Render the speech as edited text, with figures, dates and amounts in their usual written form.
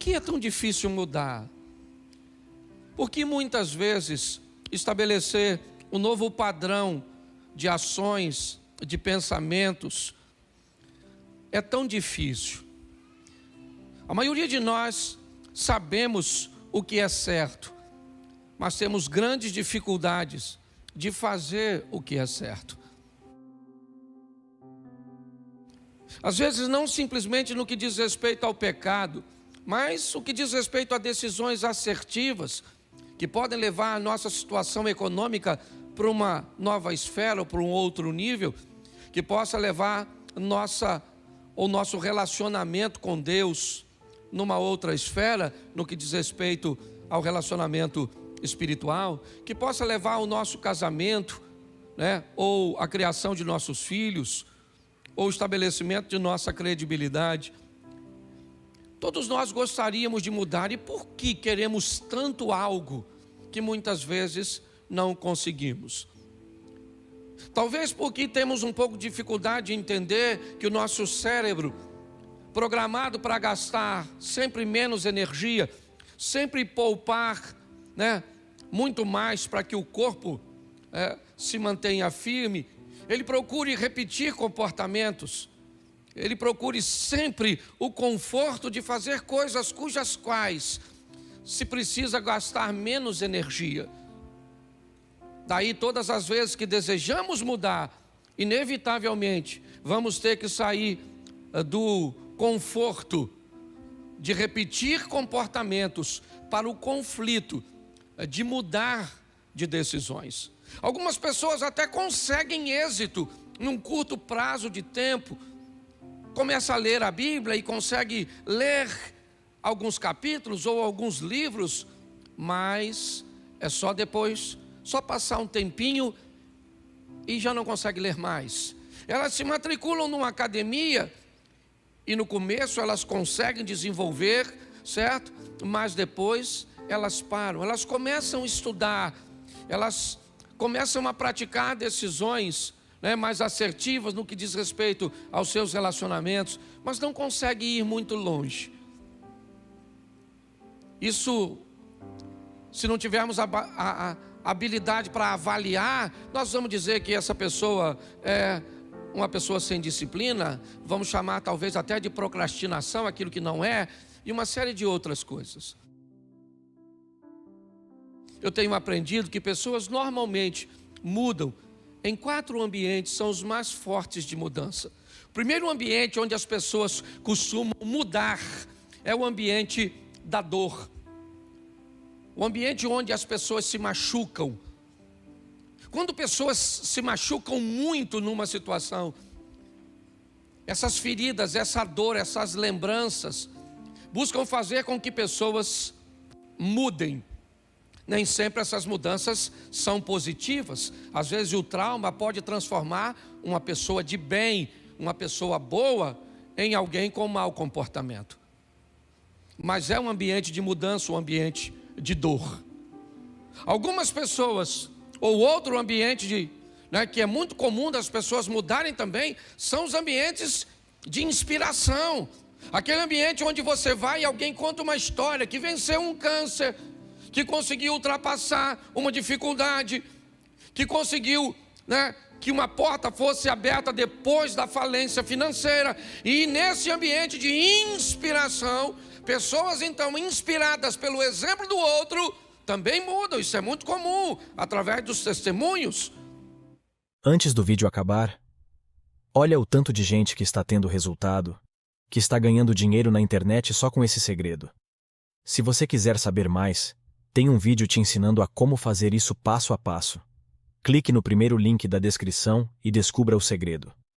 que é tão difícil mudar? Por que muitas vezes estabelecer um novo padrão de ações, de pensamentos, é tão difícil? A maioria de nós sabemos o que é certo, mas temos grandes dificuldades de fazer o que é certo. Às vezes não simplesmente no que diz respeito ao pecado, mas o que diz respeito a decisões assertivas, que podem levar a nossa situação econômica para uma nova esfera ou para um outro nível, que possa levar o nosso relacionamento com Deus numa outra esfera, no que diz respeito ao relacionamento espiritual, que possa levar o nosso casamento, ou a criação de nossos filhos, ou o estabelecimento de nossa credibilidade. Todos nós gostaríamos de mudar, e por que queremos tanto algo que muitas vezes não conseguimos? Talvez porque temos um pouco de dificuldade de entender que o nosso cérebro, programado para gastar sempre menos energia, sempre poupar, muito mais para que o corpo se mantenha firme, ele procure repetir comportamentos, ele procure sempre o conforto de fazer coisas cujas quais se precisa gastar menos energia. Daí todas as vezes que desejamos mudar, inevitavelmente vamos ter que sair do conforto de repetir comportamentos para o conflito de mudar de decisões. Algumas pessoas até conseguem êxito num curto prazo de tempo, começa a ler a Bíblia e consegue ler alguns capítulos ou alguns livros, mas é só depois, só passar um tempinho e já não consegue ler mais. Elas se matriculam numa academia e no começo elas conseguem desenvolver, certo? Mas depois elas param, elas começam a estudar, elas começam a praticar decisões mais assertivas no que diz respeito aos seus relacionamentos, mas não conseguem ir muito longe. Isso, se não tivermos a habilidade para avaliar, nós vamos dizer que essa pessoa é uma pessoa sem disciplina, vamos chamar talvez até de procrastinação, aquilo que não é, e uma série de outras coisas. Eu tenho aprendido que pessoas normalmente mudam em 4 ambientes, são os mais fortes de mudança. O primeiro ambiente onde as pessoas costumam mudar é o ambiente da dor. O ambiente onde as pessoas se machucam. Quando pessoas se machucam muito numa situação, essas feridas, essa dor, essas lembranças, buscam fazer com que pessoas mudem. Nem sempre essas mudanças são positivas. Às vezes o trauma pode transformar uma pessoa de bem, uma pessoa boa, em alguém com mau comportamento. Mas é um ambiente de mudança, um ambiente de dor. Algumas pessoas, ou outro ambiente que é muito comum das pessoas mudarem também, são os ambientes de inspiração. Aquele ambiente onde você vai e alguém conta uma história que venceu um câncer, que conseguiu ultrapassar uma dificuldade, que conseguiu que uma porta fosse aberta depois da falência financeira. E nesse ambiente de inspiração, pessoas então inspiradas pelo exemplo do outro também mudam. Isso é muito comum, através dos testemunhos. Antes do vídeo acabar, olha o tanto de gente que está tendo resultado, que está ganhando dinheiro na internet só com esse segredo. Se você quiser saber mais, tem um vídeo te ensinando a como fazer isso passo a passo. Clique no primeiro link da descrição e descubra o segredo.